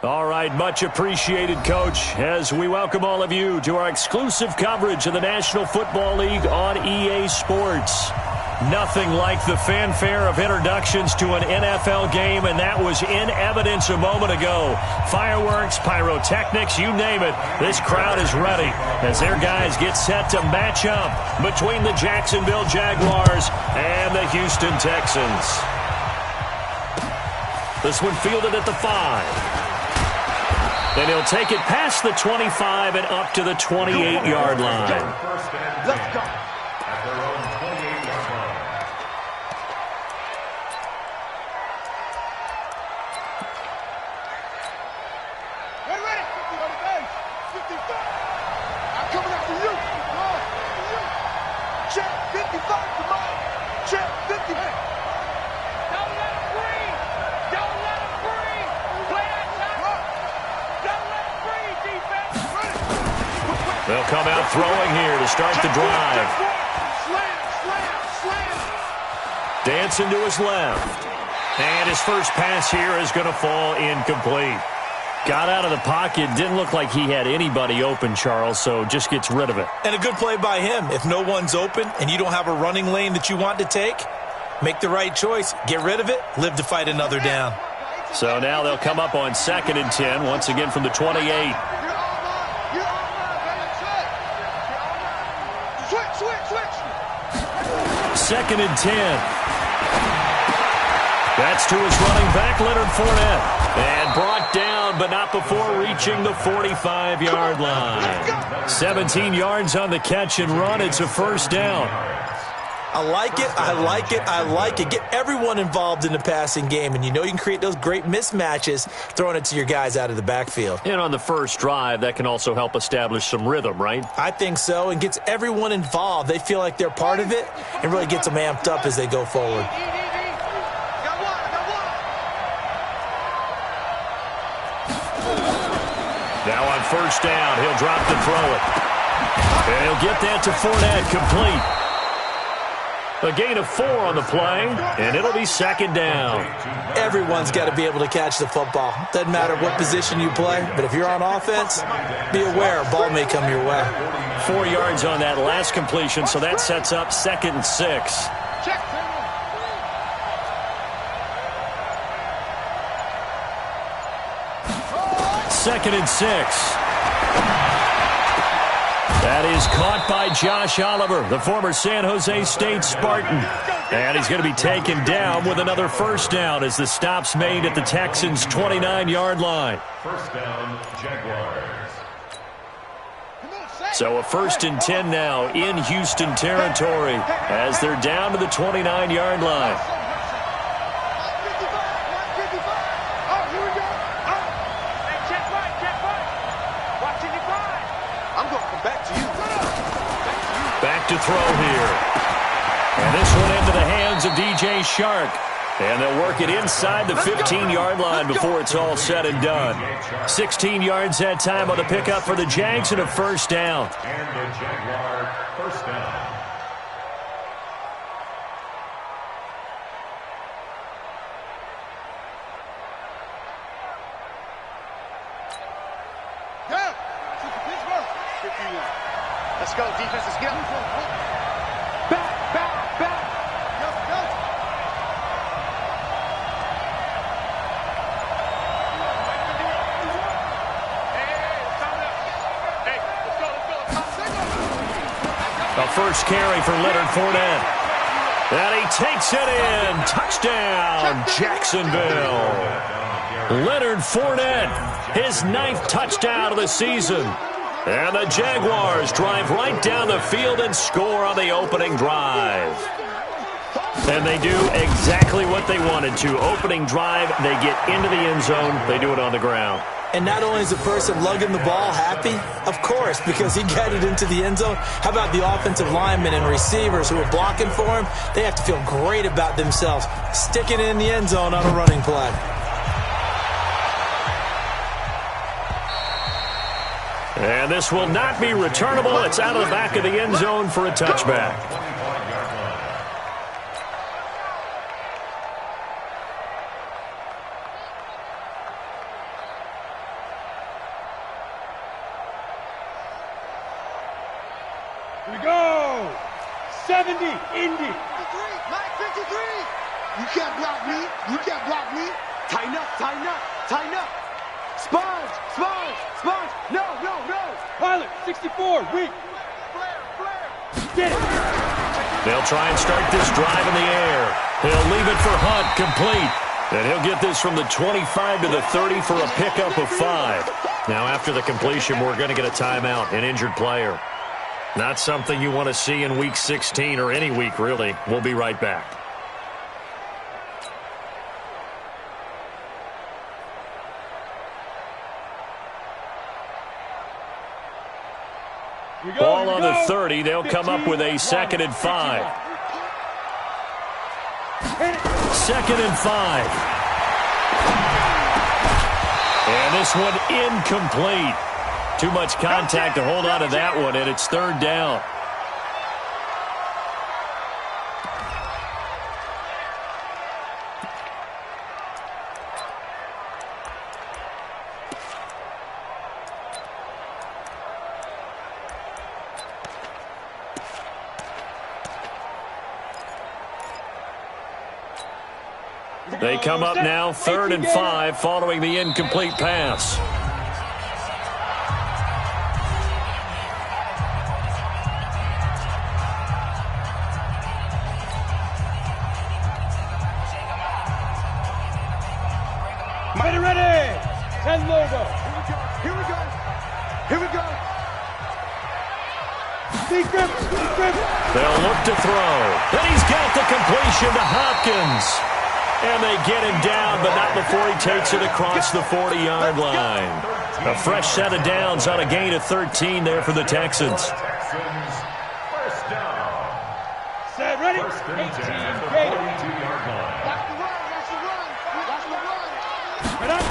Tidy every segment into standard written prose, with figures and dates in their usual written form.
All right, much appreciated, Coach, as we welcome all of you to our exclusive coverage of the National Football League on EA Sports. Nothing like the fanfare of introductions to an NFL game, and that was in evidence a moment ago. Fireworks, pyrotechnics, you name it, this crowd is ready as their guys get set to match up between the Jacksonville Jaguars and the Houston Texans. This one fielded at the 5. And he'll take it past the 25 and up to the 28-yard line. Let's go. At their own 28-yard line. Ready. 50 on the base. 55. I'm coming after you. Check 55 to mine. Check 50. Don't let him breathe. Don't let him breathe. Play that shot. Don't let him breathe, defense. They'll come out throwing here to start the drive. Slam. Dancing to his left. And his first pass here is going to fall incomplete. Got out of the pocket. Didn't look like he had anybody open, Charles, so just gets rid of it. And a good play by him. If no one's open and you don't have a running lane that you want to take, make the right choice. Get rid of it. Live to fight another down. So now they'll come up on 2nd and 10, once again from the 28. Switch. 2nd and 10. That's to his running back, Leonard Fournette. And brought down, but not before reaching the 45-yard line. 17 yards on the catch and run. It's a first down. I like it. Get everyone involved in the passing game, and you know you can create those great mismatches throwing it to your guys out of the backfield. And on the first drive, that can also help establish some rhythm, right? I think so, and gets everyone involved. They feel like they're part of it and really gets them amped up as they go forward. Now on first down, he'll drop to throw it. And he'll get that to Fournette, complete. A gain of 4 on the play, and it'll be 2nd down. Everyone's got to be able to catch the football. Doesn't matter what position you play, but if you're on offense, be aware a ball may come your way. 4 yards on that last completion, so that sets up 2nd and 6. 2nd and 6. That is caught by Josh Oliver, the former San Jose State Spartan. And he's going to be taken down with another first down as the stop's made at the Texans' 29-yard line. First down, Jaguars. So a 1st and 10 now in Houston territory as they're down to the 29-yard line. Back to throw here. And this one into the hands of DJ Shark. And they'll work it inside the 15-yard line before it's all said and done. 16 yards that time on the pickup for the Jags and a first down. And the Jaguar first down. Let's go, defense. Let's get back. Go. Hey, let's go. A first carry for Leonard Fournette. And he takes it in. Touchdown, Jacksonville. Leonard Fournette, his 9th touchdown of the season. And the Jaguars drive right down the field and score on the opening drive. And they do exactly what they wanted to. Opening drive, they get into the end zone. They do it on the ground. And not only is the person lugging the ball happy, of course, because he got it into the end zone. How about the offensive linemen and receivers who are blocking for him? They have to feel great about themselves, sticking it in the end zone on a running play. And this will not be returnable. It's out of the back of the end zone for a touchback. Here we go. 70, Indy. 53, Mike 53. You can't block me. You can't block me. Tighten up, tighten up, tighten up. Sponge, sponge, sponge. No, no, no. Pilot, 64, weak. Get it. They'll try and start this drive in the air. He'll leave it for Hunt, complete. And he'll get this from the 25 to the 30 for a pickup of 5. Now, after the completion, we're going to get a timeout, an injured player. Not something you want to see in Week 16 or any week, really. We'll be right back. Ball on the 30. They'll come up with a 2nd and 5. 2nd and 5. And this one incomplete. Too much contact to hold on to that one, and it's 3rd down. They come up now 3rd and 5 following the incomplete pass. Mighty ready. 10 logo. Here we go. Here we go. Secret. They'll look to throw. And he's got the completion to Hopkins. And they get him down, but not before he takes it across the 40-yard line. A fresh set of downs on a gain of 13 there for the Texans. First down. Set, ready. 18, Gator. Watch the run, watch the run, watch the run. Get up.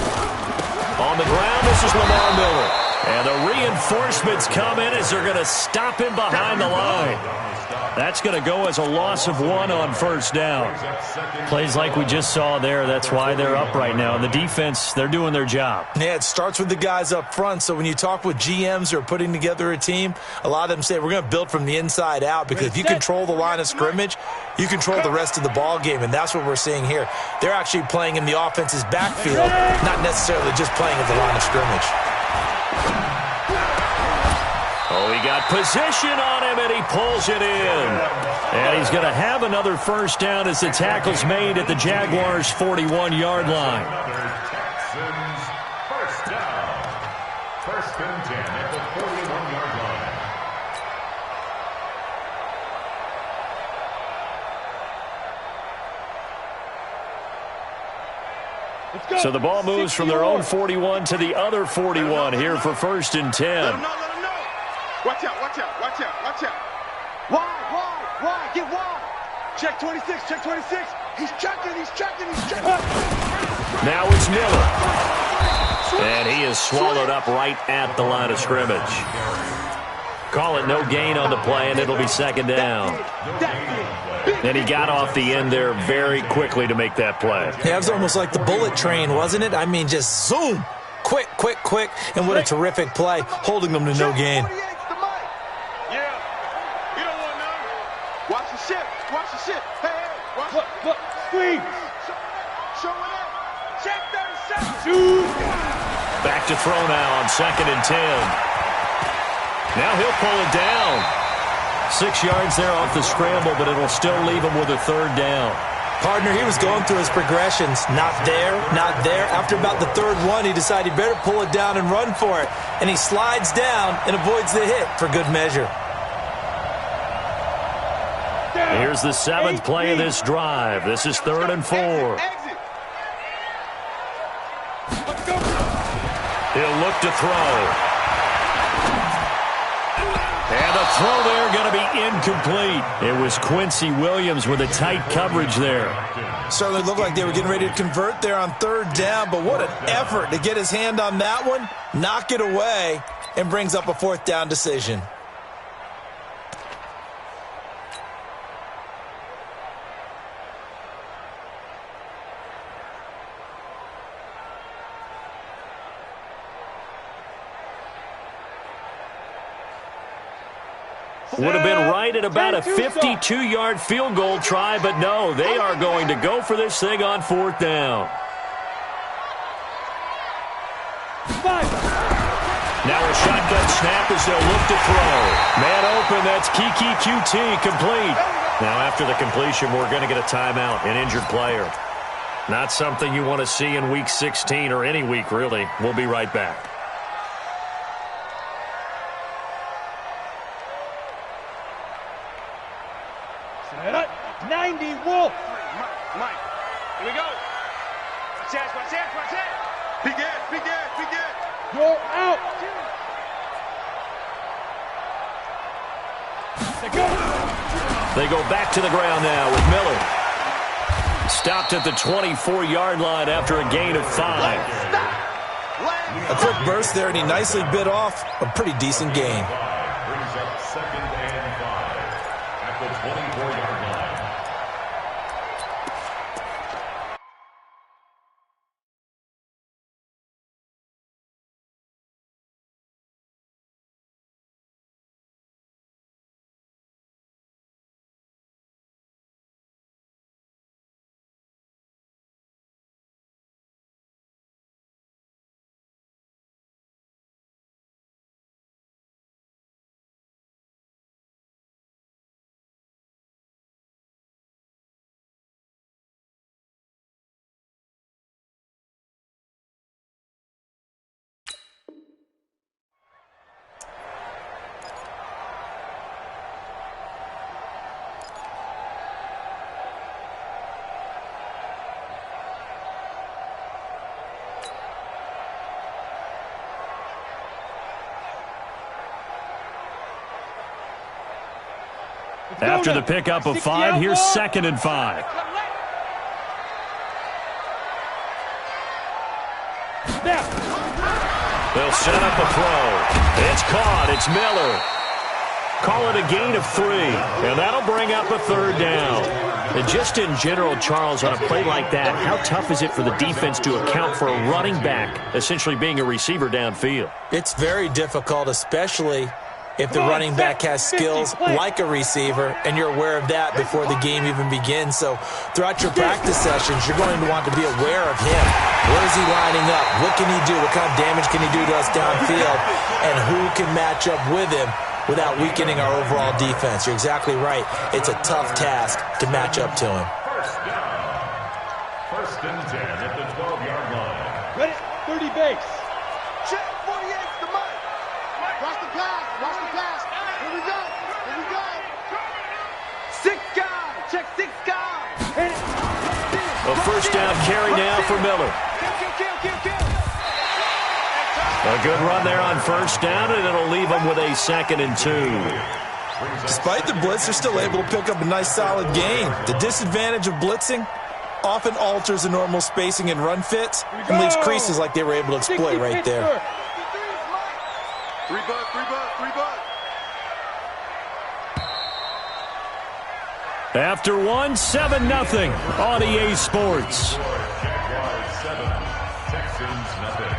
On the ground, this is Lamar Miller. And the reinforcements come in as they're going to stop him behind the line. That's going to go as a loss of 1 on 1st down. Plays like we just saw there. That's why they're up right now. And the defense, they're doing their job. Yeah, it starts with the guys up front. So when you talk with GMs who are putting together a team, a lot of them say we're going to build from the inside out, because if you control the line of scrimmage, you control the rest of the ball game, and that's what we're seeing here. They're actually playing in the offense's backfield, not necessarily just playing at the line of scrimmage. Oh, he got position on him, and he pulls it in. And he's going to have another 1st down as the tackle's made at the Jaguars' 41-yard line. Texans, first down. 1st and 10 at the 41-yard line. Let's go. So the ball moves from their own 41 to the other 41 here for 1st and 10. Let him know, let him know. Watch out, watch out, watch out, watch out. Wide, get wide. Check 26, check 26. He's checking. Now it's Miller. And he is swallowed up right at the line of scrimmage. Call it no gain on the play, and it'll be 2nd down. And he got off the end there very quickly to make that play. Yeah, it was almost like the bullet train, wasn't it? I mean, just zoom. Quick. And what a terrific play, holding them to no gain. Watch the ship. Hey, watch it. Look, squeeze. Show it up. Check 37. Shoot. Back to throw now on 2nd and 10. Now he'll pull it down. 6 yards there off the scramble, but it'll still leave him with a 3rd down. Partner, he was going through his progressions. Not there. After about the 3rd one, he decided he better pull it down and run for it. And he slides down and avoids the hit for good measure. Here's the 7th play of this drive. This is 3rd and 4. Exit. He'll look to throw. And the throw there going to be incomplete. It was Quincy Williams with a tight coverage there. Certainly looked like they were getting ready to convert there on 3rd down, but what an effort to get his hand on that one, knock it away, and brings up a 4th down decision. Would have been right at about a 52-yard field goal try, but no, they are going to go for this thing on 4th down. Now a shotgun snap as they'll look to throw. Man open, that's Kiki QT, complete. Now after the completion, we're going to get a timeout, an injured player. Not something you want to see in Week 16 or any week, really. We'll be right back. Set up. 90, Wolf. Mike, here we go. Watch out. Big ass. You're out. They go back to the ground now with Miller. Stopped at the 24-yard line after a gain of 5. A quick burst there, and he nicely bit off a pretty decent gain. Brings up 2nd and 5 at the 24-yard line. After the pickup of 5, here's 2nd and 5. They'll set up a throw. It's caught. It's Miller. Call it a gain of 3, and that'll bring up a 3rd down. And just in general, Charles, on a play like that, how tough is it for the defense to account for a running back essentially being a receiver downfield? It's very difficult, especially if the running back has skills like a receiver, and you're aware of that before the game even begins. So throughout your practice sessions, you're going to want to be aware of him. Where is he lining up? What can he do? What kind of damage can he do to us downfield? And who can match up with him without weakening our overall defense? You're exactly right. It's a tough task to match up to him. 1st and 10 at the 12-yard line. Ready, 30 base. Check 48's the Mike. Watch the pass. Here we go. 6 guys. Check 6 guys. A 1st down carry now for Miller. Kill. A good run there on 1st down, and it'll leave them with a 2nd and 2. Despite the blitz, they're still able to pick up a nice solid gain. The disadvantage of blitzing often alters the normal spacing and run fits and leaves creases like they were able to exploit right there. 3 bucks. After 1, 7-0 on EA Sports. Jaguars 7, Texans nothing.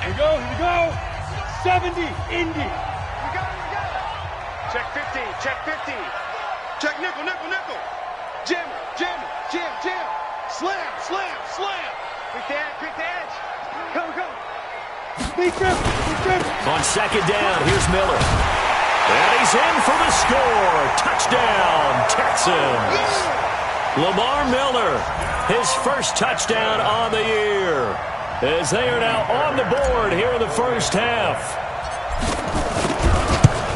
Here we go. 70, Indy. We got it. Check 50. Check nickel. Jam. Slam. Quick the edge. Go. Big trip. On 2nd down, here's Miller. And he's in for the score. Touchdown, Texans. Lamar Miller, his 1st touchdown on the year, as they are now on the board here in the 1st half.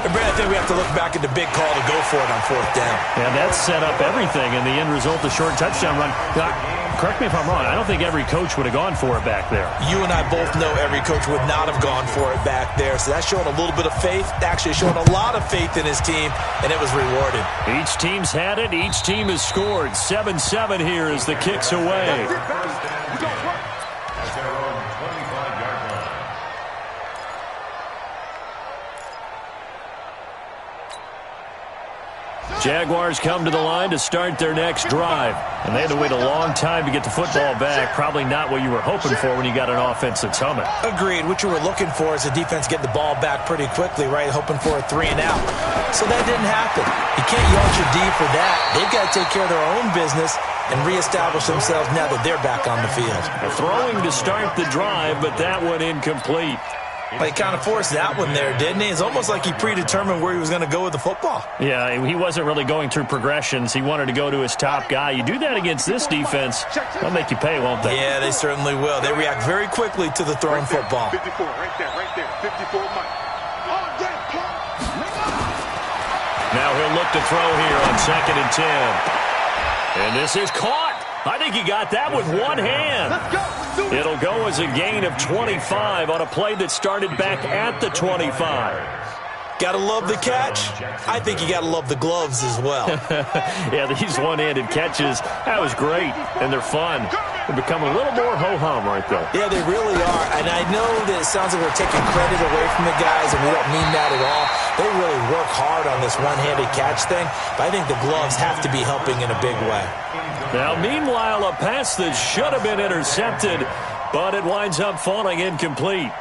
And Brad, I think we have to look back at the big call to go for it on 4th down. And that set up everything in the end result, the short touchdown run. Correct me if I'm wrong, I don't think every coach would have gone for it back there. You and I both know every coach would not have gone for it back there. So that's showing a little bit of faith, actually showing a lot of faith in his team, and it was rewarded. Each team's had it. Each team has scored. 7-7 here as the kick's away. We go. Jaguars come to the line to start their next drive. And they had to wait a long time to get the football back. Probably not what you were hoping for when you got an offense that's humming. Agreed. What you were looking for is the defense getting the ball back pretty quickly, right? Hoping for a 3-and-out. So that didn't happen. You can't yell at your D for that. They've got to take care of their own business and reestablish themselves now that they're back on the field. Throwing to start the drive, but that one incomplete. But he kind of forced that one there, didn't he? It's almost like he predetermined where he was going to go with the football. Yeah, he wasn't really going through progressions. He wanted to go to his top guy. You do that against this defense, they'll make you pay, won't they? Yeah, they certainly will. They react very quickly to the thrown football. 54, right there. 54, Mike. Now he'll look to throw here on 2nd and 10. And this is caught. I think he got that with one hand. It'll go as a gain of 25 on a play that started back at the 25. Gotta love the catch. I think you gotta love the gloves as well. Yeah, these one-handed catches, that was great, and they're fun. They're becoming a little more ho-hum right there. Yeah, they really are. And I know that it sounds like we're taking credit away from the guys, and we don't mean that at all. They really work hard on this one-handed catch thing, but I think the gloves have to be helping in a big way. Now, meanwhile, a pass that should have been intercepted, but it winds up falling incomplete.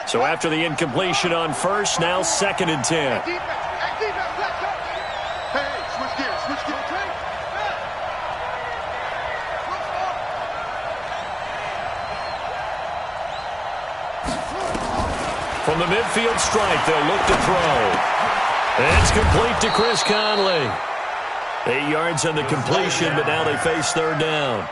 So after the incompletion on first, now 2nd and 10. Hey, switch gears. From the midfield stripe, they'll look to throw. It's complete to Chris Conley. 8 yards on the completion, but now they face 3rd down.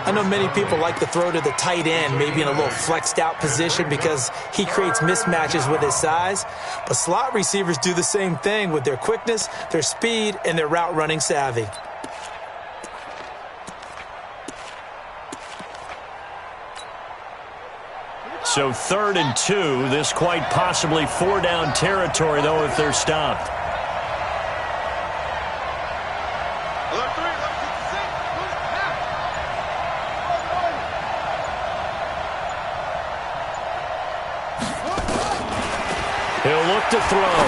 I know many people like to throw to the tight end, maybe in a little flexed out position because he creates mismatches with his size. But slot receivers do the same thing with their quickness, their speed, and their route running savvy. So 3rd and 2, this quite possibly 4-down territory, though, if they're stopped. He'll look to throw.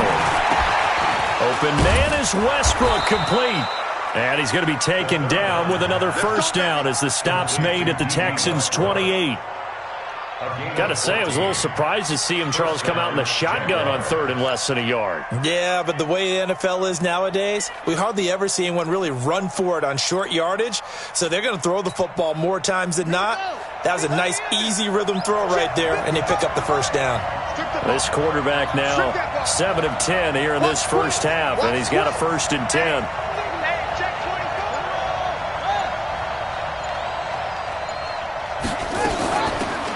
Open man is Westbrook, complete. And he's going to be taken down with another 1st down as the stop's made at the Texans' 28. Got to say, I was a little surprised to see him, Charles, come out in the shotgun on 3rd and less than a yard. Yeah, but the way the NFL is nowadays, we hardly ever see anyone really run for it on short yardage. So they're going to throw the football more times than not. That was a nice, easy rhythm throw right there, and they pick up the 1st down. This quarterback now 7 of 10 here in this first half, and he's got a 1st and 10.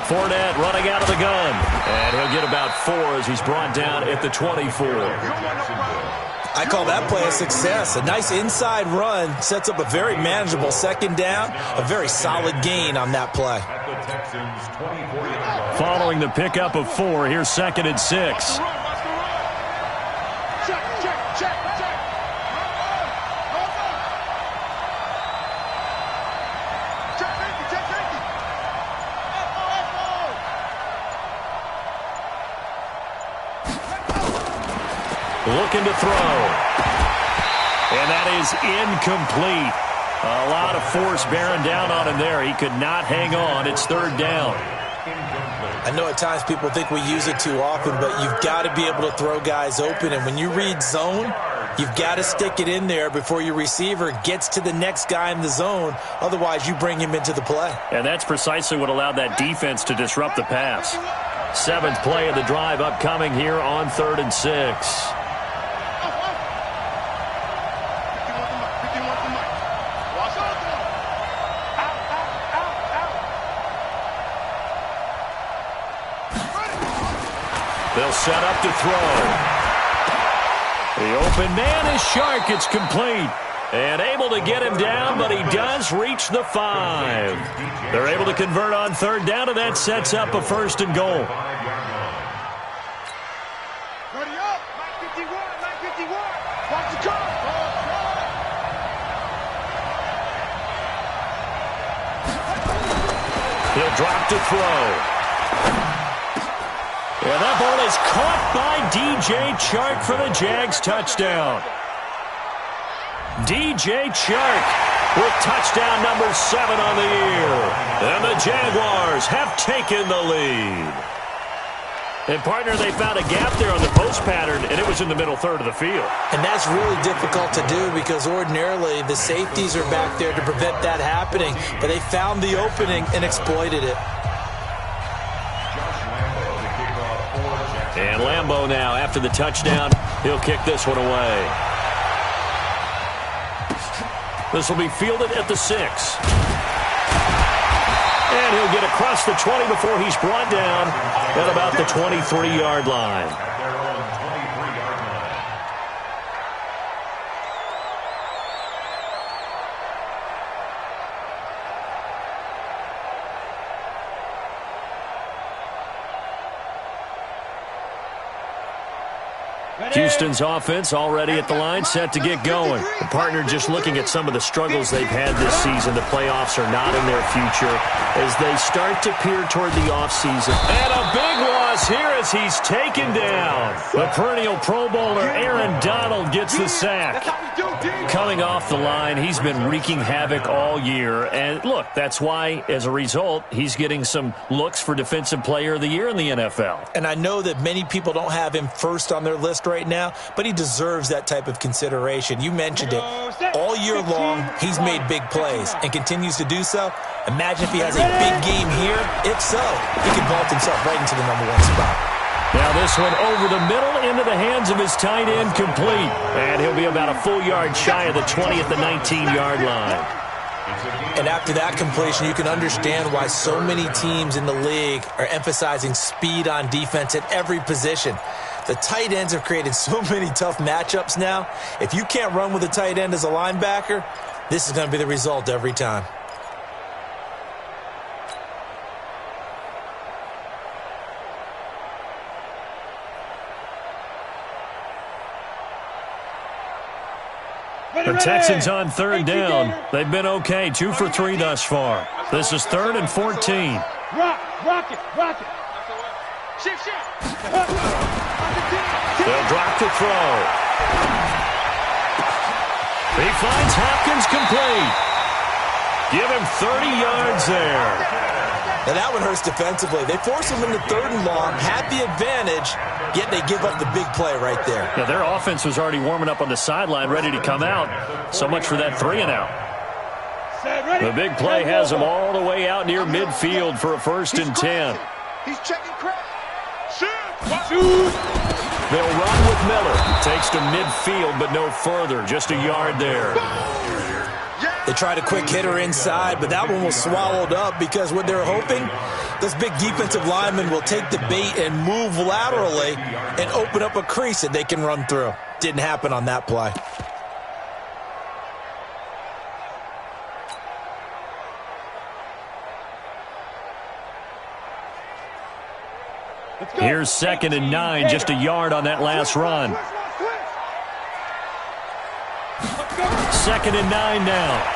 Fournette running out of the gun, and he'll get about 4 as he's brought down at the 24. I call that play a success. A nice inside run sets up a very manageable 2nd down, a very solid gain on that play. Following the pickup of 4, here's 2nd and 6. Looking to throw. And that is incomplete. A lot of force bearing down on him there. He could not hang on. It's 3rd down. I know at times people think we use it too often, but you've got to be able to throw guys open. And when you read zone, you've got to stick it in there before your receiver gets to the next guy in the zone. Otherwise, you bring him into the play. And that's precisely what allowed that defense to disrupt the pass. 7th play of the drive upcoming here on 3rd and 6. They'll set up to throw. The open man is Shark. It's complete. And able to get him down, but he does reach the 5. They're able to convert on 3rd down, and that sets up a 1st and goal. Ready up. 951. Watch the car. He'll drop to throw. And that ball is caught by DJ Chark for the Jags touchdown. DJ Chark with touchdown number 7 on the year. And the Jaguars have taken the lead. And, partner, they found a gap there on the post pattern, and it was in the middle third of the field. And that's really difficult to do because ordinarily the safeties are back there to prevent that happening. But they found the opening and exploited it. And Lambeau now, after the touchdown, he'll kick this one away. This will be fielded at the 6. And he'll get across the 20 before he's brought down at about the 23-yard line. Houston's offense already at the line, set to get going. The partner just looking at some of the struggles they've had this season. The playoffs are not in their future as they start to peer toward the offseason. And a big loss here as he's taken down. The perennial Pro Bowler Aaron Donald gets the sack. Coming off the line, he's been wreaking havoc all year. And look, that's why, as a result, he's getting some looks for Defensive Player of the Year in the NFL. And I know that many people don't have him first on their list right now, but he deserves that type of consideration. You mentioned it. All year long, he's made big plays and continues to do so. Imagine if he has a big game here. If so, he can vault himself right into the #1 spot. Now this one over the middle into the hands of his tight end, complete. And he'll be about a full yard shy of the 20 at the 19-yard line. And after that completion, you can understand why so many teams in the league are emphasizing speed on defense at every position. The tight ends have created so many tough matchups now. If you can't run with a tight end as a linebacker, this is going to be the result every time. The Texans on third down. They've been okay, 2 for 3 thus far. This is 3rd and 14. Rock it. Shift. They'll drop to throw. He finds Hopkins complete. Give him 30 yards there. Now that one hurts defensively. They force him into 3rd and long, have the advantage, yet they give up the big play right there. Yeah, their offense was already warming up on the sideline, ready to come out. So much for that 3-and-out. The big play has them all the way out near midfield for a 1st and 10. He's checking crack. They'll run with Miller. Takes to midfield, but no further. Just a yard there. They tried a quick hitter inside, but that one was swallowed up because what they're hoping, those big defensive linemen will take the bait and move laterally and open up a crease that they can run through. Didn't happen on that play. Here's 2nd and 9, just a yard on that last run. 2nd and 9 now.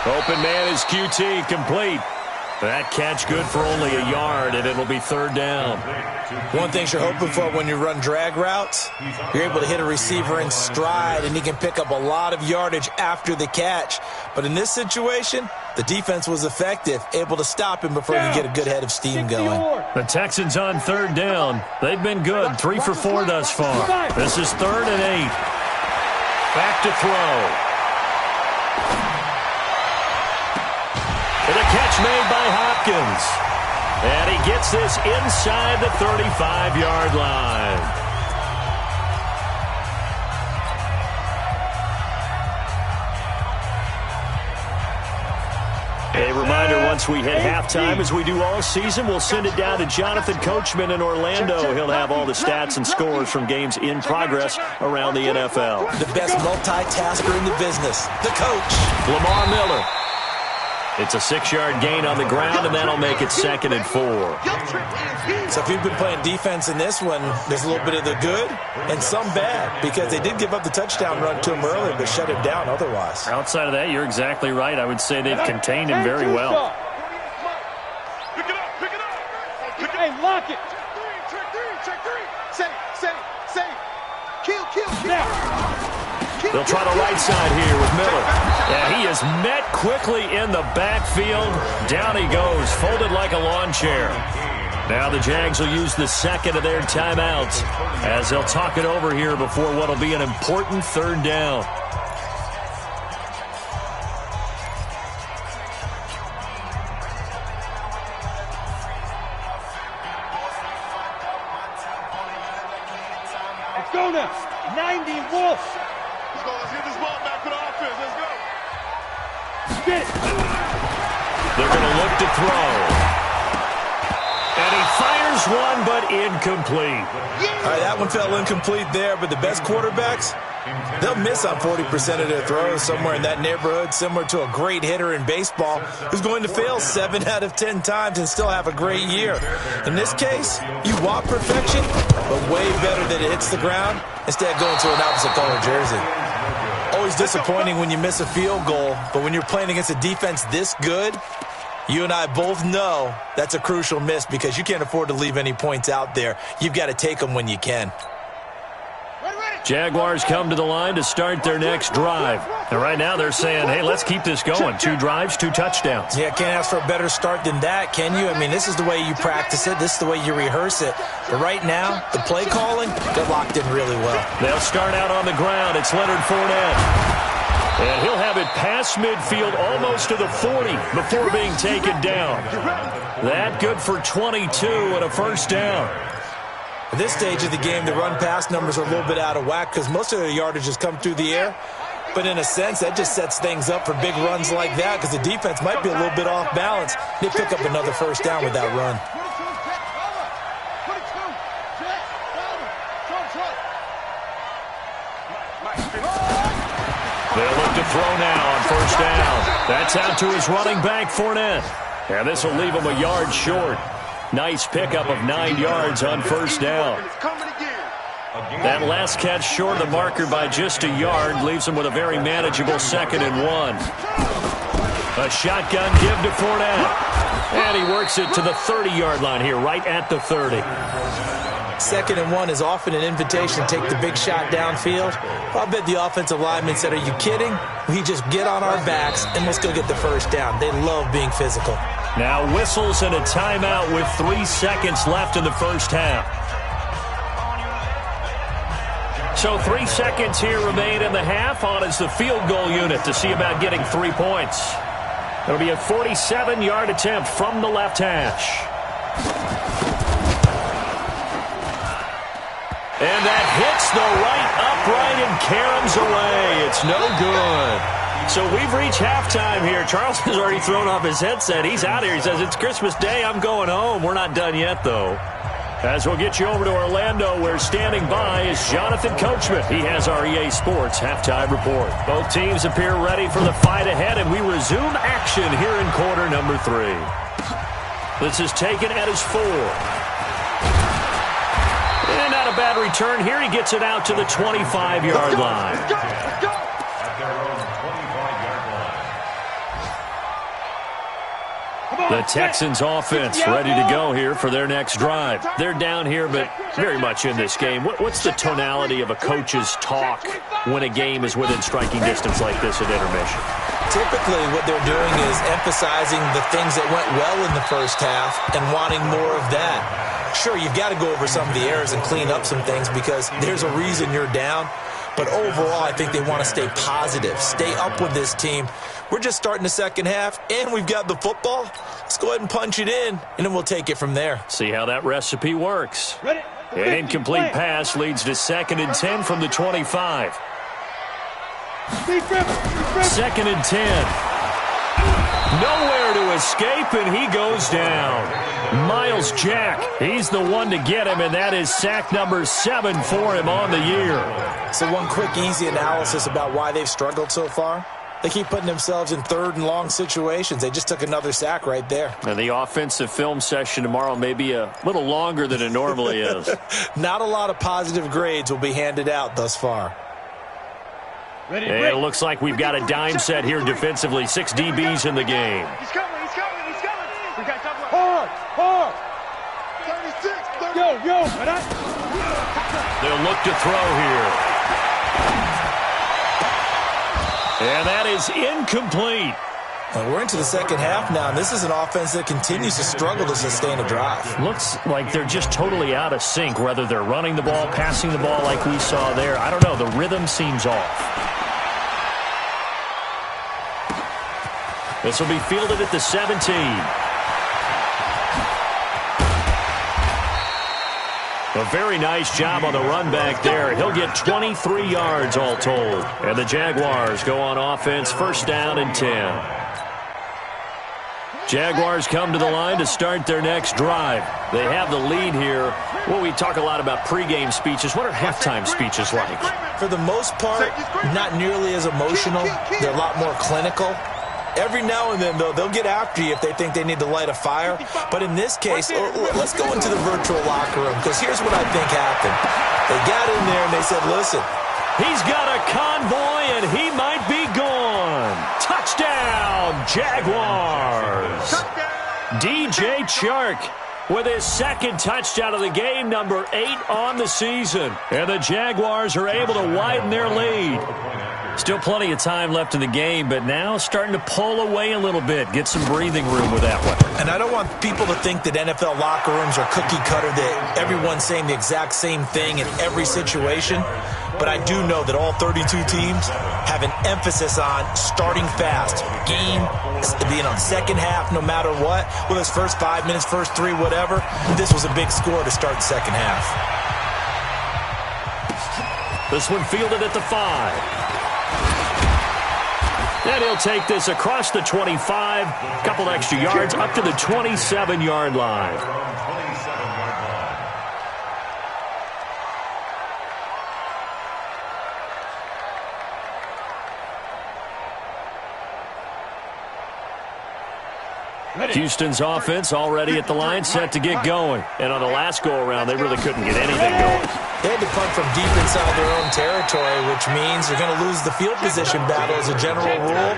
Open man is QT, complete. That catch good for only a yard, and it'll be 3rd down. One thing you're hoping for when you run drag routes, you're able to hit a receiver in stride, and he can pick up a lot of yardage after the catch. But in this situation, the defense was effective, able to stop him before he could get a good head of steam going. The Texans on 3rd down. They've been good, 3 for 4 thus far. This is 3rd and 8. Back to throw. And a catch made by Hopkins. And he gets this inside the 35-yard line. A reminder, once we hit halftime, as we do all season, we'll send it down to Jonathan Coachman in Orlando. He'll have all the stats and scores from games in progress around the NFL. The best multitasker in the business, the coach. Lamar Miller. It's a 6-yard gain on the ground, and that'll make it 2nd and 4. So if you've been playing defense in this one, there's a little bit of the good and some bad, because they did give up the touchdown run to him earlier, but shut him down otherwise. Outside of that, you're exactly right. I would say they've contained him very well. Pick it up. They'll try the right side here with Miller. Yeah, he is met quickly in the backfield. Down he goes, folded like a lawn chair. Now the Jags will use the second of their timeouts as they'll talk it over here before what will be an important third down. Let's go now. 90 Wolf. Let's get this ball back for the offense. Let's go. Get it. They're going to look to throw. And he fires one, but incomplete. All right, that one fell incomplete there, but the best quarterbacks, they'll miss on 40% of their throws, somewhere in that neighborhood, similar to a great hitter in baseball who's going to fail 7 out of 10 times and still have a great year. In this case, you want perfection, but way better that it hits the ground instead of going to an opposite color jersey. Always disappointing when you miss a field goal, but when you're playing against a defense this good, you and I both know that's a crucial miss because you can't afford to leave any points out there. You've got to take them when you can. Jaguars come to the line to start their next drive. And right now they're saying, hey, let's keep this going. 2 drives, 2 touchdowns. Yeah, can't ask for a better start than that, can you? I mean, this is the way you practice it. This is the way you rehearse it. But right now, the play calling, they're locked in really well. They'll start out on the ground. It's Leonard Fournette. And he'll have it past midfield almost to the 40 before being taken down. That good for 22 and a first down. At this stage of the game, the run-pass numbers are a little bit out of whack because most of their yardage has come through the air. But in a sense, that just sets things up for big runs like that because the defense might be a little bit off balance. They pick up another first down with that run. They'll look to throw now on first down. That's out to his running back, Fournette. And this will leave him a yard short. Nice pickup of 9 yards on first down. That last catch short of the marker by just a yard leaves him with a very manageable 2nd and 1. A shotgun give to Fournette. And he works it to the 30-yard line here, right at the 30. 2nd and 1 is often an invitation to take the big shot downfield. I bet the offensive lineman said, are you kidding? We just get on our backs and let's go get the first down. They love being physical. Now whistles and a timeout with 3 seconds left in the first half. So 3 seconds here remain in the half. On is the field goal unit to see about getting 3 points. It'll be a 47-yard attempt from the left hash. And that hits the right upright and caroms away. It's no good. So we've reached halftime here. Charles has already thrown off his headset. He's out here. He says, it's Christmas Day. I'm going home. We're not done yet, though. As we'll get you over to Orlando, where standing by is Jonathan Coachman. He has our EA Sports halftime report. Both teams appear ready for the fight ahead, and we resume action here in quarter number 3. This is taken at his 4. And not a bad return here. He gets it out to the 25-yard line. At their own 25-yard line. The Texans offense ready to go here for their next drive. They're down here, but very much in this game. What's the tonality of a coach's talk when a game is within striking distance like this at intermission? Typically, what they're doing is emphasizing the things that went well in the first half and wanting more of that. Sure, you've got to go over some of the errors and clean up some things because there's a reason you're down. But overall, I think they want to stay positive, stay up with this team. We're just starting the second half, and we've got the football. Let's go ahead and punch it in, and then we'll take it from there. See how that recipe works. An incomplete pass leads to 2nd and 10 from the 25. 2nd and 10. Nowhere to escape, and he goes down. Miles Jack, he's the one to get him, and that is sack number 7 for him on the year. So one quick, easy analysis about why they've struggled so far. They keep putting themselves in 3rd and long situations. They just took another sack right there. And the offensive film session tomorrow may be a little longer than it normally is. Not a lot of positive grades will be handed out thus far. And it looks like we've got a dime set here defensively. 6 DBs in the game. He's coming. We got to hard. 36. Yo. They'll look to throw here. And that is incomplete. And we're into the second half now, and this is an offense that continues to struggle to sustain a drive. Looks like they're just totally out of sync, whether they're running the ball, passing the ball like we saw there. I don't know. The rhythm seems off. This will be fielded at the 17. A very nice job on the run back there. He'll get 23 yards all told. And the Jaguars go on offense, first down and 10. Jaguars come to the line to start their next drive. They have the lead here. Well, we talk a lot about pregame speeches. What are halftime speeches like? For the most part, not nearly as emotional. They're a lot more clinical. Every now and then, though, they'll get after you if they think they need to light a fire. But in this case, let's go into the virtual locker room, because here's what I think happened. They got in there and they said, listen. He's got a convoy, and he might be gone. Touchdown, Jaguars. DJ Chark with his second touchdown of the game, number 8 on the season. And the Jaguars are able to widen their lead. Still plenty of time left in the game, but now starting to pull away a little bit. Get some breathing room with that one. And I don't want people to think that NFL locker rooms are cookie cutter, that everyone's saying the exact same thing in every situation. But I do know that all 32 teams have an emphasis on starting fast. Game, second half, no matter what. Whether it's first 5 minutes, first 3, whatever. This was a big score to start the second half. This one fielded at the 5. And he'll take this across the 25, couple extra yards, up to the 27-yard line. Houston's offense already at the line, set to get going. And on the last go-around, they really couldn't get anything going. They had to punt from deep inside their own territory, which means they're going to lose the field position battle as a general rule.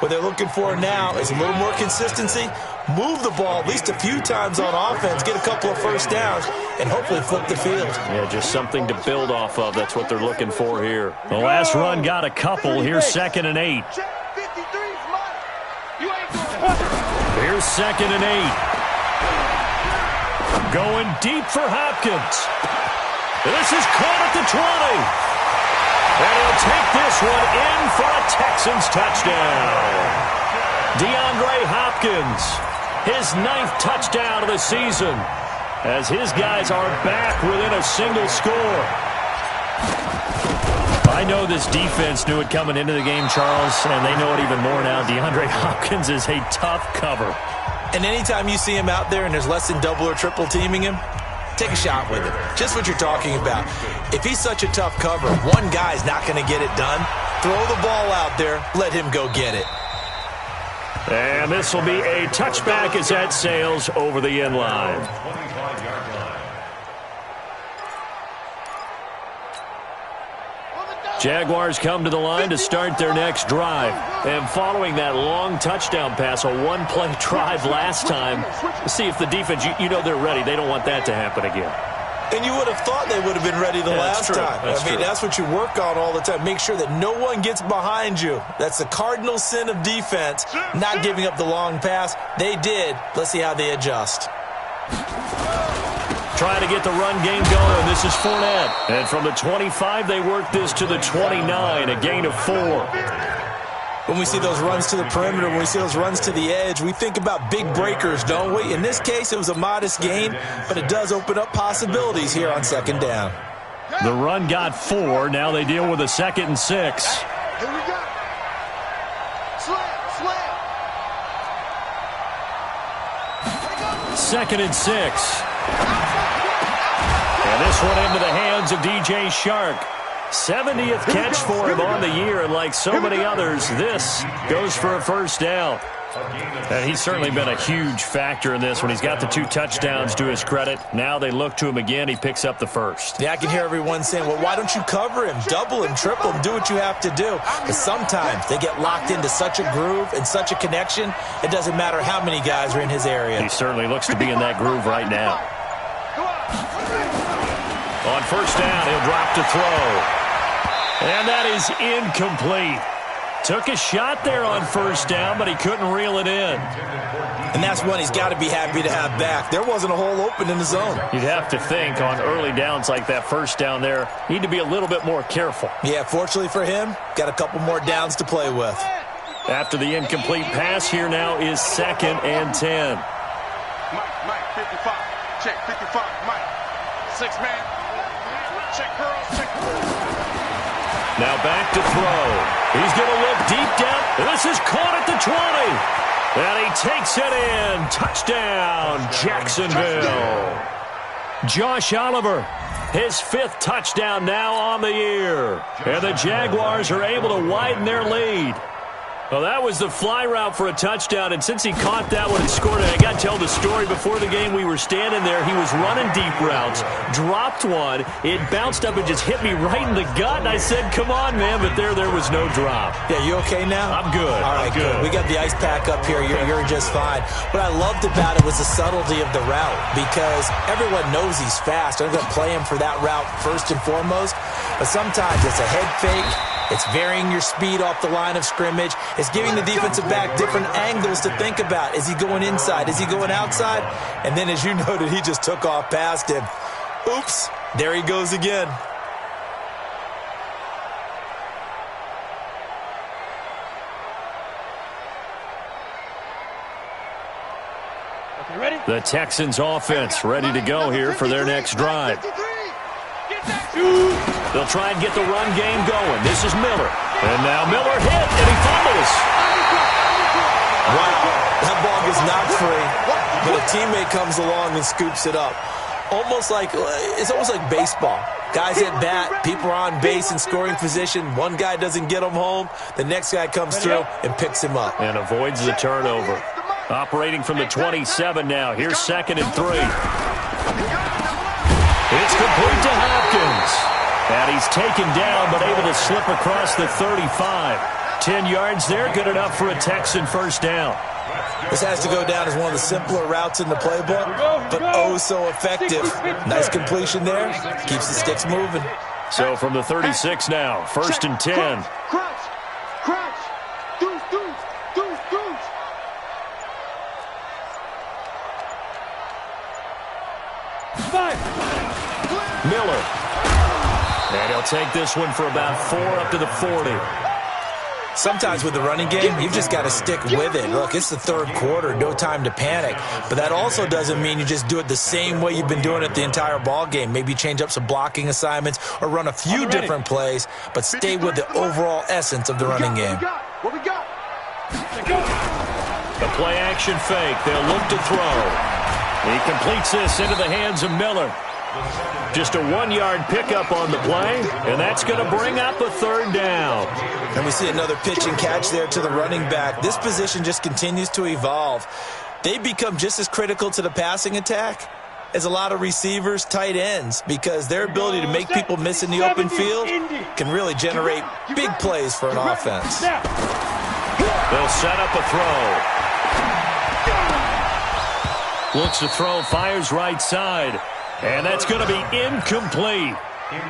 What they're looking for now is a little more consistency, move the ball at least a few times on offense, get a couple of first downs, and hopefully flip the field. Yeah, just something to build off of. That's what they're looking for here. The last run got a couple. Here's 2nd and 8. Here's 2nd and 8. Going deep for Hopkins. This is caught at the 20. And he'll take this one in for a Texans touchdown. DeAndre Hopkins, his 9th touchdown of the season, as his guys are back within a single score. I know this defense knew it coming into the game, Charles, and they know it even more now. DeAndre Hopkins is a tough cover. And anytime you see him out there and there's less than double or triple teaming him, take a shot with him. Just what you're talking about. If he's such a tough cover, one guy's not going to get it done. Throw the ball out there. Let him go get it. And this will be a touchback as that sails over the end line. Jaguars come to the line to start their next drive. And following that long touchdown pass, a one-play drive last time, see if the defense, you know they're ready. They don't want that to happen again. And you would have thought they would have been ready the last time. That's what you work on all the time. Make sure that no one gets behind you. That's the cardinal sin of defense, not giving up the long pass. They did. Let's see how they adjust. Trying to get the run game going. This is Fournette. And from the 25, they work this to the 29, a gain of 4. When we see those runs to the perimeter, when we see those runs to the edge, we think about big breakers, don't we? In this case, it was a modest gain, but it does open up possibilities here on 2nd down. The run got 4. Now they deal with a 2nd and 6. Here we go. Slam. 2nd and 6. And this one into the hands of DJ Chark. 70th catch for him on the year, and like so many others, this goes for a first down. And he's certainly been a huge factor in this when he's got the 2 touchdowns to his credit. Now they look to him again. He picks up the first. Yeah, I can hear everyone saying, well, why don't you cover him, double him, triple him, do what you have to do. But sometimes they get locked into such a groove and such a connection, it doesn't matter how many guys are in his area. He certainly looks to be in that groove right now. On first down, he'll drop to throw. And that is incomplete. took a shot there on first down, but he couldn't reel it in. And that's one he's got to be happy to have back. There wasn't a hole open in the zone. You'd have to think on early downs like that first down there, need to be a little bit more careful. Yeah, fortunately for him, got a couple more downs to play with. After the incomplete pass, here now is 2nd and 10. Mike, 55. Check, 55. Mike. 6-man. Check curls, check curls. Now back to throw. He's going to look deep down. This is caught at the 20. And he takes it in. Touchdown, Jacksonville. Josh Oliver, his 5th touchdown now on the year. And the Jaguars are able to widen their lead. Well, that was the fly route for a touchdown, and since he caught that one and scored it, I got to tell the story. Before the game, we were standing there. He was running deep routes, dropped one. It bounced up and just hit me right in the gut, and I said, come on, man, but there was no drop. Yeah, you okay now? I'm good. All right, good. We got the ice pack up here. You're just fine. What I loved about it was the subtlety of the route, because everyone knows he's fast. They're going to play him for that route first and foremost, but sometimes it's a head fake. It's varying your speed off the line of scrimmage. It's giving the defensive back different angles to think about. Is he going inside? Is he going outside? And then, as you noted, he just took off past him. Oops, there he goes again. The Texans offense ready to go here for their next drive. They'll try and get the run game going. This is Miller. And now Miller hit, and he fumbles. Wow, that ball gets knocked free, but a teammate comes along and scoops it up. It's almost like baseball. Guys at bat, people are on base in scoring position. One guy doesn't get him home. The next guy comes through and picks him up. And avoids the turnover. Operating from the 27 now. Here's 2nd and 3. It's complete to Hopkins. And he's taken down, but able to slip across the 35. 10 yards there, good enough for a Texan first down. This has to go down as one of the simpler routes in the playbook, but oh so effective. Nice completion there. Keeps the sticks moving. So from the 36 now, 1st and 10. Crouch. Deuce. Miller. And he'll take this one for about 4 up to the 40. Sometimes with the running game, you've just got to stick with it. Look, it's the 3rd quarter, no time to panic. But that also doesn't mean you just do it the same way you've been doing it the entire ball game. Maybe change up some blocking assignments or run a few different plays, but stay with the overall essence of the running game. What we got? The play-action fake. They'll look to throw. He completes this into the hands of Miller. Just a 1-yard pickup on the play, and that's going to bring up a 3rd down. And we see another pitch and catch there to the running back. This position just continues to evolve. They become just as critical to the passing attack as a lot of receivers, tight ends, because their ability to make people miss in the open field can really generate big plays for an offense. They'll set up a throw. Looks to throw, fires right side. And that's going to be incomplete.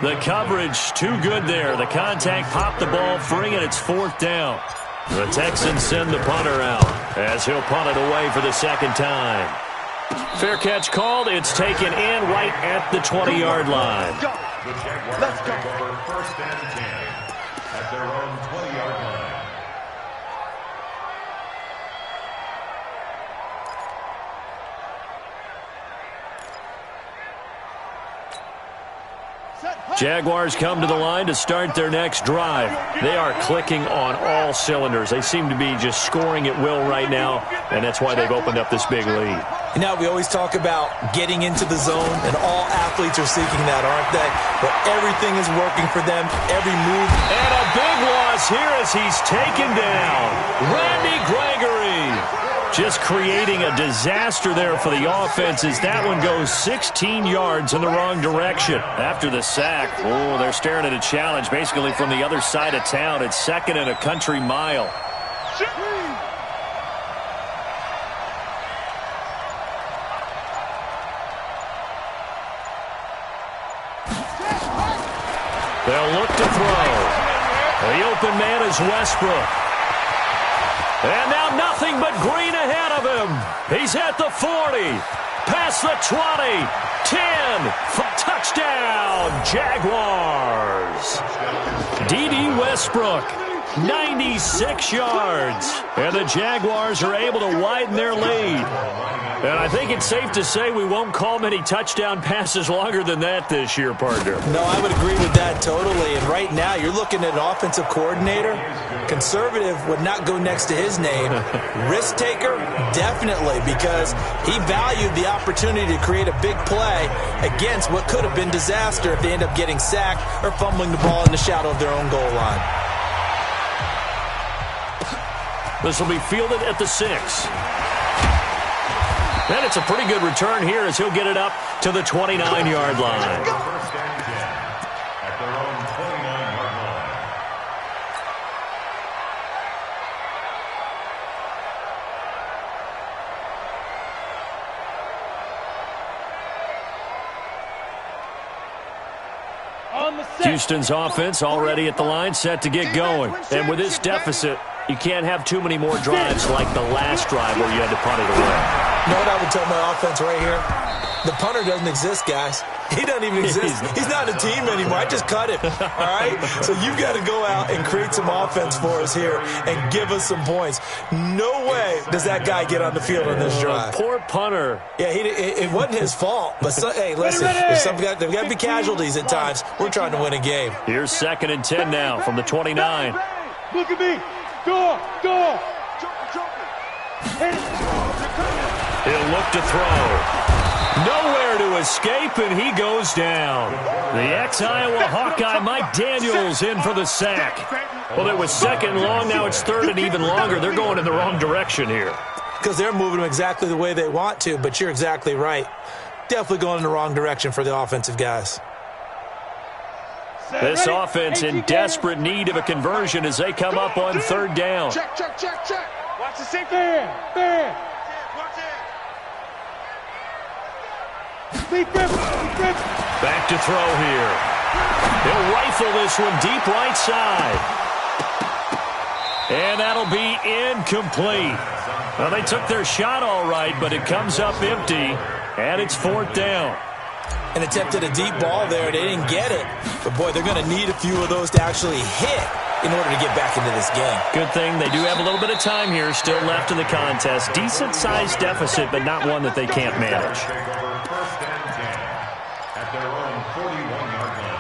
The coverage too good there. The contact popped the ball free, and it's 4th down. The Texans send the punter out as he'll punt it away for the 2nd time. Fair catch called. It's taken in right at the 20-yard line. The Jaguars take over 1st and 10 at their own 20-yard line. Jaguars come to the line to start their next drive. They are clicking on all cylinders. They seem to be just scoring at will right now, and that's why they've opened up this big lead. You know, we always talk about getting into the zone, and all athletes are seeking that, aren't they? But everything is working for them, every move. And a big loss here as he's taken down. Randy Gregory just creating a disaster there for the offense as that one goes 16 yards in the wrong direction. After the sack, they're staring at a challenge basically from the other side of town. It's 2nd and a country mile. They'll look to throw. The open man is Westbrook. And now nothing but green ahead of him. He's at the 40, past the 20, 10, touchdown, Jaguars. D.D. Westbrook, 96 yards. And the Jaguars are able to widen their lead. And I think it's safe to say we won't call many touchdown passes longer than that this year, partner. No, I would agree with that totally. And right now, you're looking at an offensive coordinator. Conservative would not go next to his name. Risk taker, definitely, because he valued the opportunity to create a big play against what could have been disaster if they end up getting sacked or fumbling the ball in the shadow of their own goal line. This will be fielded at the 6. And it's a pretty good return here as he'll get it up to the 29-yard line. First and 10 at their own 29-yard line. Houston's offense already at the line, set to get going. And with this deficit, you can't have too many more drives like the last drive where you had to punt it away. You know what I would tell my offense right here? The punter doesn't exist, guys. He doesn't even exist. He's not a team anymore. I just cut him, all right? So you've got to go out and create some offense for us here and give us some points. No way does that guy get on the field on this drive. Poor punter. Yeah, it wasn't his fault. But, hey, listen, there's got to be casualties at times. We're trying to win a game. Here's 2nd and 10 now from the 29. Look at me. Go. He'll look to throw. Nowhere to escape, and he goes down. The ex-Iowa Hawkeye, Mike Daniels, in for the sack. Well, it was 2nd and long. Now it's 3rd and even longer. They're going in the wrong direction here. Because they're moving them exactly the way they want to, but you're exactly right. Definitely going in the wrong direction for the offensive guys. This offense in desperate need of a conversion as they come up on 3rd down. Check. Watch the safety. Fair. Back to throw here. He'll rifle this one deep right side. And that'll be incomplete. Well, they took their shot all right, but it comes up empty, and it's 4th down. And attempted a deep ball there. They didn't get it. But, boy, they're going to need a few of those to actually hit in order to get back into this game. Good thing they do have a little bit of time here still left in the contest. Decent-sized deficit, but not one that they can't manage. First and 10 at their own 41-yard line.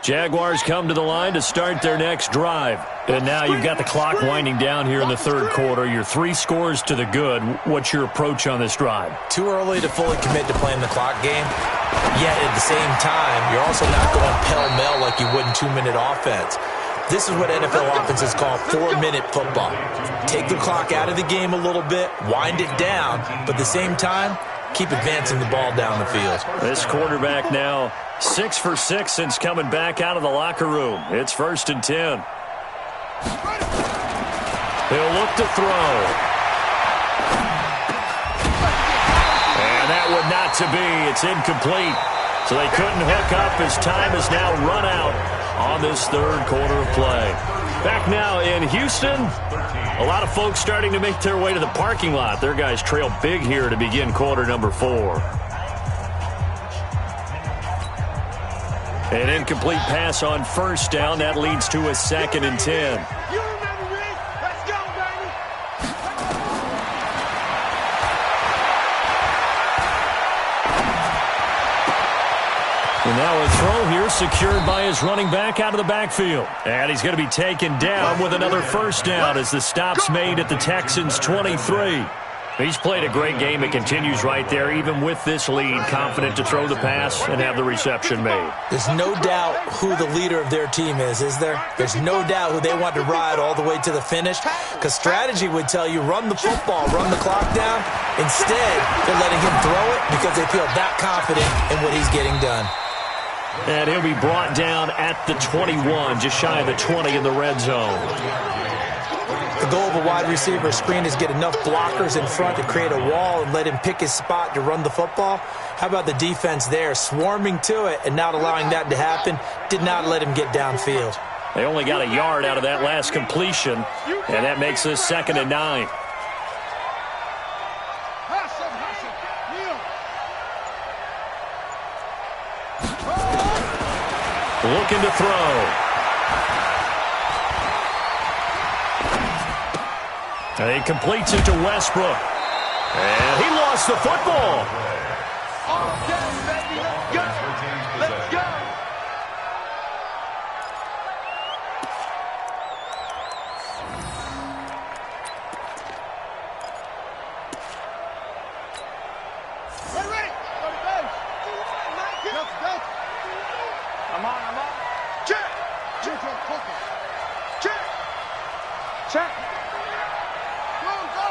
Jaguars come to the line to start their next drive. And now you've got the clock winding down here in the 3rd quarter. You're 3 scores to the good. What's your approach on this drive? Too early to fully commit to playing the clock game. Yet at the same time, you're also not going pell-mell like you would in 2-minute offense. This is what NFL offenses call 4-minute football. Take the clock out of the game a little bit, wind it down, but at the same time, keep advancing the ball down the field. This quarterback now 6 for 6 since coming back out of the locker room. It's 1st and 10. He'll look to throw. And that would not to be. It's incomplete. So they couldn't hook up as time has now run out on this 3rd quarter of play. Back now in Houston. A lot of folks starting to make their way to the parking lot. Their guys trail big here to begin quarter number 4. An incomplete pass on 1st down. That leads to a 2nd and 10. You remember me? Let's go, baby. And now a throw here secured by his running back out of the backfield. And he's going to be taken down with another 1st down as the stop's made at the Texans' 23. He's played a great game. It continues right there, even with this lead, confident to throw the pass and have the reception made. There's no doubt who the leader of their team is there? There's no doubt who they want to ride all the way to the finish, because strategy would tell you run the football, run the clock down. Instead, they're letting him throw it because they feel that confident in what he's getting done. And he'll be brought down at the 21, just shy of the 20 in the red zone. The goal of a wide receiver screen is get enough blockers in front to create a wall and let him pick his spot to run the football. How about the defense there, swarming to it and not allowing that to happen? Did not let him get downfield. They only got a yard out of that last completion, and that makes this 2nd and 9. Looking to throw. And he completes it to Westbrook. And he lost the football. Okay, baby, let's go. Let's go. Ready. I'm on. Check. Check. Check. Go.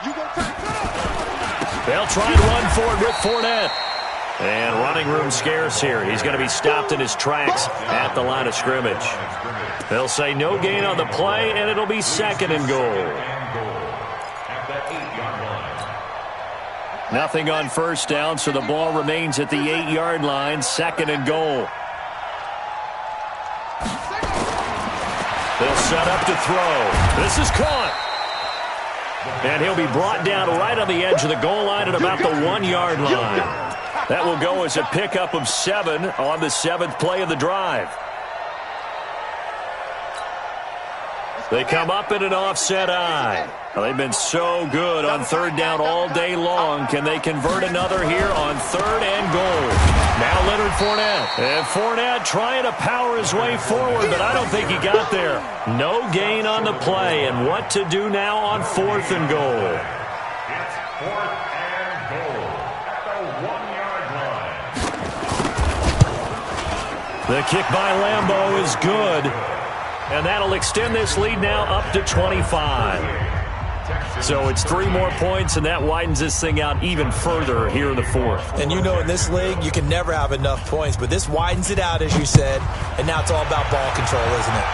You gonna take it. They'll try and run for it with Fournette. And running room scarce here. He's going to be stopped in his tracks at the line of scrimmage. They'll say no gain on the play, and it'll be 2nd and goal. Nothing on first down, so the ball remains at the 8-yard line, 2nd and goal. They'll set up to throw. This is caught. And he'll be brought down right on the edge of the goal line at about the 1-yard line. That will go as a pickup of 7 on the 7th play of the drive. They come up in an offset eye. Well, they've been so good on 3rd down all day long. Can they convert another here on 3rd and goal? Now Leonard Fournette. And Fournette trying to power his way forward, but I don't think he got there. No gain on the play, and what to do now on 4th and goal. It's 4th and goal at the 1-yard line. The kick by Lambeau is good. And that'll extend this lead now up to 25. So it's 3 more points, and that widens this thing out even further here in the 4th. And you know in this league, you can never have enough points, but this widens it out, as you said, and now it's all about ball control, isn't it?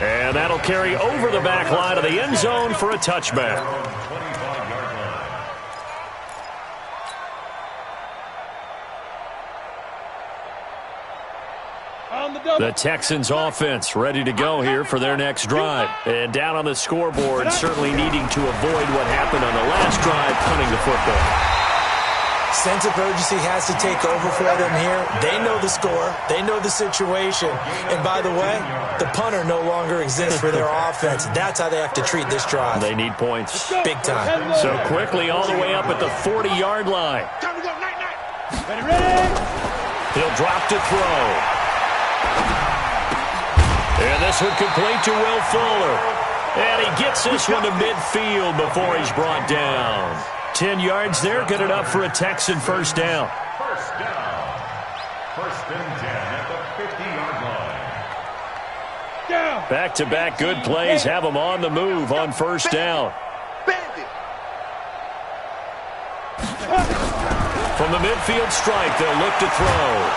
And that'll carry over the back line of the end zone for a touchback. The Texans offense ready to go here for their next drive. And down on the scoreboard, certainly needing to avoid what happened on the last drive, punting the football. Sense of urgency has to take over for them here. They know the score. They know the situation. And by the way, the punter no longer exists for their offense. That's how they have to treat this drive. They need points. Big time. So quickly all the way up at the 40-yard line. Time to go. Night. Ready? He'll drop to throw. And this one complete to Will Fuller. And he gets this one to midfield before he's brought down. 10 yards there, good enough for a Texan first down. First down. 1st and 10 at the 50-yard line. Back-to-back good plays have them on the move on first down. Bandit. From the midfield strike, they'll look to throw.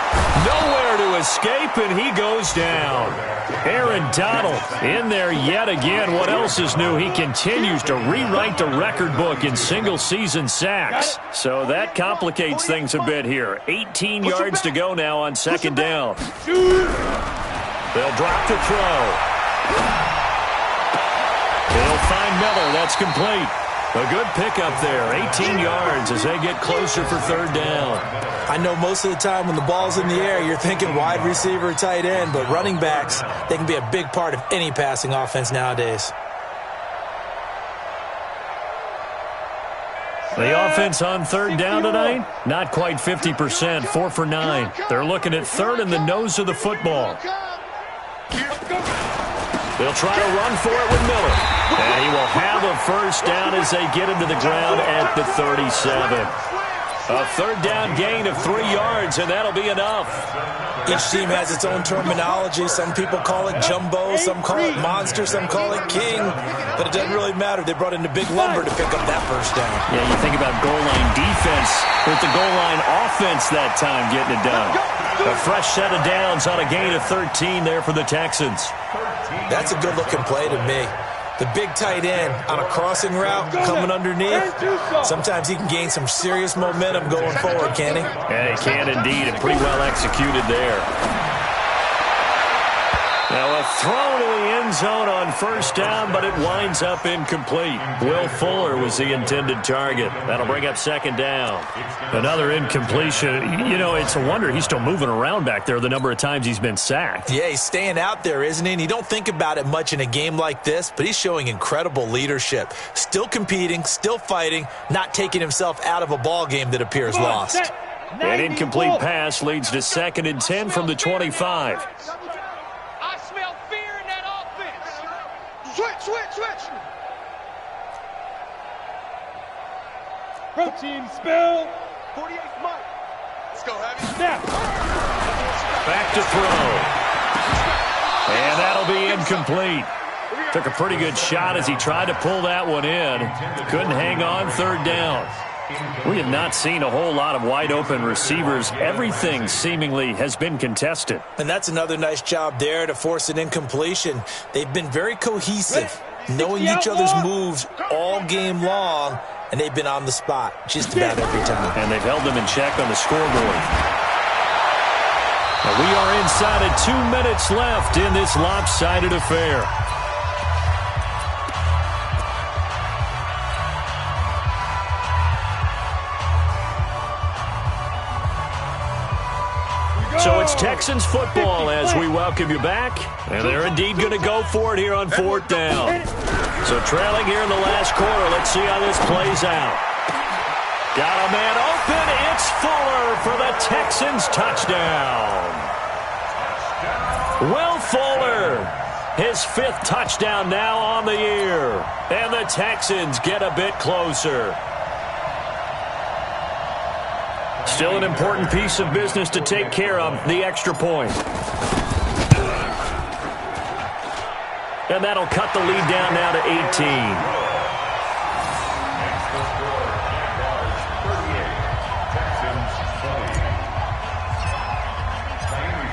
Nowhere to escape, and he goes down. Aaron Donald in there yet again. What else is new? He continues to rewrite the record book in single-season sacks. So that complicates things a bit here. 18 yards to go now on 2nd down. They'll drop to throw. They'll find Miller. That's complete. A good pickup there, 18 yards as they get closer for 3rd down. I know most of the time when the ball's in the air, you're thinking wide receiver, tight end, but running backs, they can be a big part of any passing offense nowadays. The offense on 3rd down tonight, not quite 50%, 4 for 9. They're looking at 3rd in the nose of the football. They'll try to run for it with Miller. And he will have a first down as they get him to the ground at the 37. A third down gain of 3 yards, and that'll be enough. Each team has its own terminology. Some people call it jumbo, some call it monster, some call it king. But it doesn't really matter. They brought in the big lumber to pick up that first down. Yeah, you think about goal line defense with the goal line offense that time getting it done. A fresh set of downs on a gain of 13 there for the Texans. That's a good-looking play to me. The big tight end on a crossing route coming underneath. Sometimes he can gain some serious momentum going forward, can't he? Yeah, he can indeed, and pretty well executed there. Now a throw to the end zone on first down, but it winds up incomplete. Will Fuller was the intended target. That'll bring up second down. Another incompletion. You know, it's a wonder he's still moving around back there the number of times he's been sacked. Yeah, he's staying out there, isn't he? And you don't think about it much in a game like this, but he's showing incredible leadership. Still competing, still fighting, not taking himself out of a ball game that appears lost. An incomplete pass leads to 2nd and 10 from the 25. Switch. Protein spill. 48 Mike. Let's go, heavy. Snap. Back to throw. And that'll be incomplete. Took a pretty good shot as he tried to pull that one in. Couldn't hang on, third down. We have not seen a whole lot of wide-open receivers. Everything seemingly has been contested. And that's another nice job there to force an incompletion. They've been very cohesive, knowing each other's moves all game long, and they've been on the spot just about every time. And they've held them in check on the scoreboard. And we are inside of 2 minutes left in this lopsided affair. So it's Texans football as we welcome you back. And they're indeed going to go for it here on 4th down. So trailing here in the last quarter. Let's see how this plays out. Got a man open. It's Fuller for the Texans touchdown. Will Fuller, his 5th touchdown now on the year. And the Texans get a bit closer. Still an important piece of business to take care of, the extra point. And that'll cut the lead down now to 18.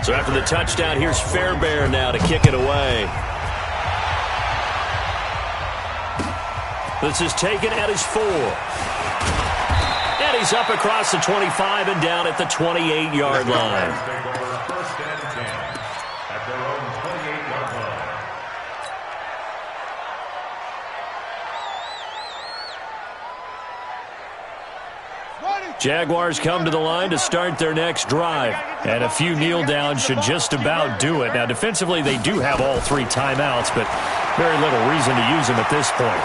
So after the touchdown, here's Fairbairn now to kick it away. This is taken at his 4. And he's up across the 25 and down at the 28-yard line. First and 10 at their own 28-yard line. Jaguars come to the line to start their next drive. And a few kneel downs should just about do it. Now, defensively, they do have all 3 timeouts, but very little reason to use them at this point.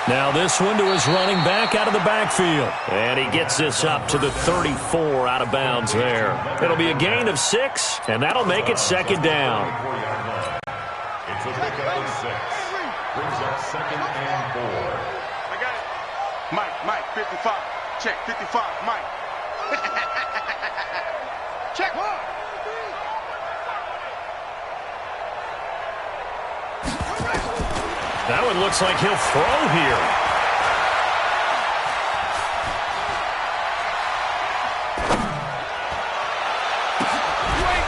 Now this one to his running back out of the backfield. And he gets this up to the 34 out of bounds there. It'll be a gain of 6, and that'll make it second down. It's a pickup of 6. Brings up 2nd and 4. I got it. Mike, 55. Check, 55, Mike. Check. That one looks like he'll throw here.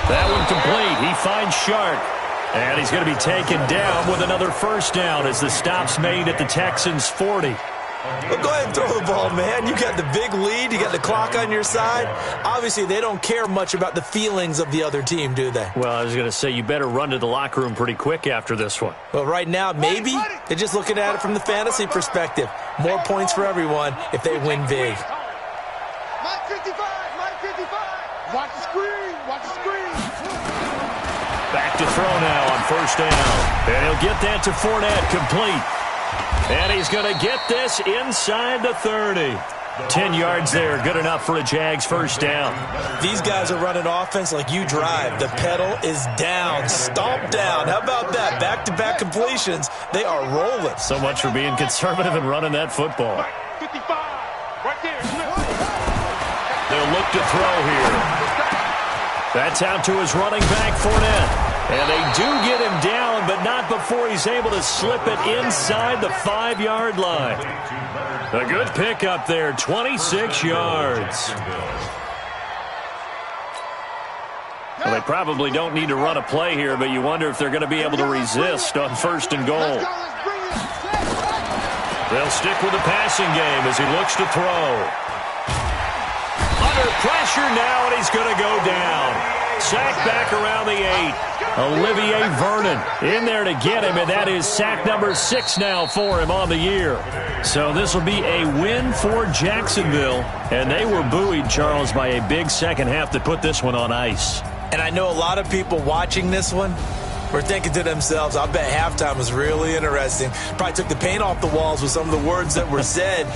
That one complete. He finds Shark. And he's going to be taken down with another first down as the stop's made at the Texans' 40. Well, go ahead and throw the ball, man. You got the big lead. You got the clock on your side. Obviously, they don't care much about the feelings of the other team, do they? Well, I was going to say, you better run to the locker room pretty quick after this one. Well, right now, maybe. They're just looking at it from the fantasy perspective. More points for everyone if they win big. Mike 55, Mike 55. Watch the screen, watch the screen. Back to throw now on first down. And he'll get that to Fournette, complete. And he's going to get this inside the 30. 10 yards there, good enough for a Jags first down. These guys are running offense like you drive. The pedal is down, stomp down. How about that? Back-to-back completions. They are rolling. So much for being conservative and running that football. 55, right there. look to throw here. That's out to his running back, Fournette. And they do get him down, but not before he's able to slip it inside the 5-yard line. A good pickup there, 26 yards. Well, they probably don't need to run a play here, but you wonder if they're going to be able to resist on 1st and goal. They'll stick with the passing game as he looks to throw. Under pressure now, and he's going to go down. Sacked back around the 8. Olivier Vernon in there to get him, and that is sack number 6 now for him on the year. So this will be a win for Jacksonville, and they were buoyed, Charles, by a big second half that put this one on ice. And I know a lot of people watching this one were thinking to themselves, I bet halftime was really interesting. Probably took the paint off the walls with some of the words that were said.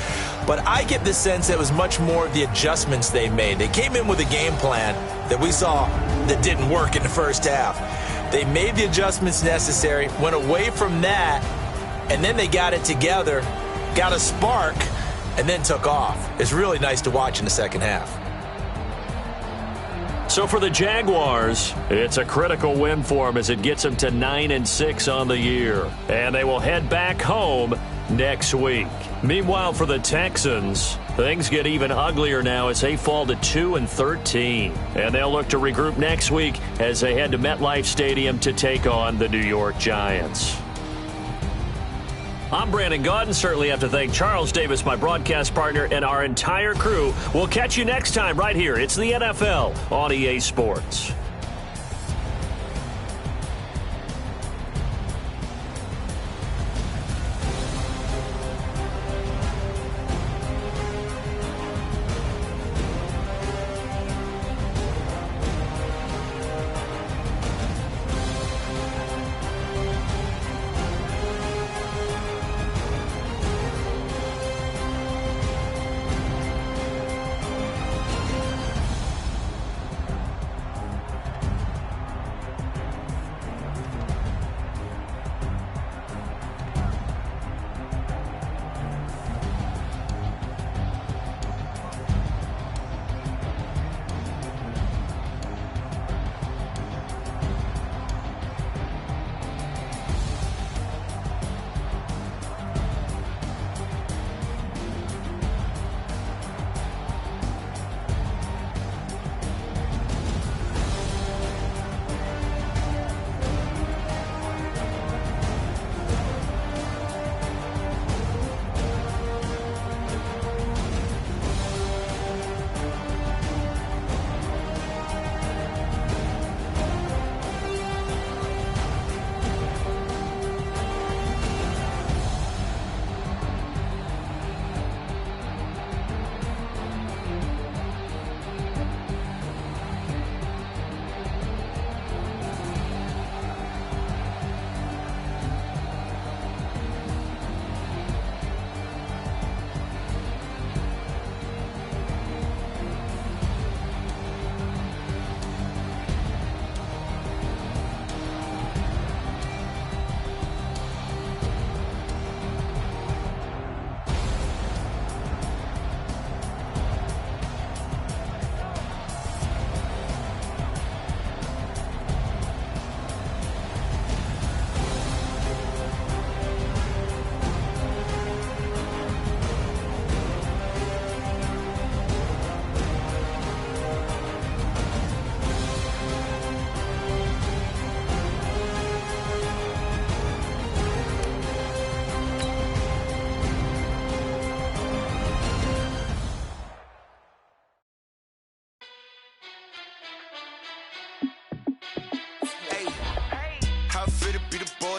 But I get the sense it was much more of the adjustments they made. They came in with a game plan that we saw that didn't work in the first half. They made the adjustments necessary, went away from that, and then they got it together, got a spark, and then took off. It's really nice to watch in the second half. So for the Jaguars, it's a critical win for them as it gets them to 9-6 on the year. And they will head back home next week. Meanwhile, for the Texans, things get even uglier now as they fall to 2-13. And they'll look to regroup next week as they head to MetLife Stadium to take on the New York Giants. I'm Brandon Gaudin. Certainly have to thank Charles Davis, my broadcast partner, and our entire crew. We'll catch you next time right here. It's the NFL on EA Sports.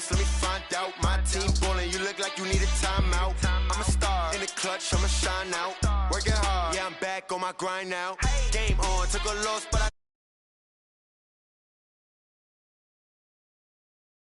Let me find out. My team ballin', you look like you need a timeout. I'm a star in the clutch, I'ma shine out. Working hard, yeah, I'm back on my grind now. Game on, took a loss, but I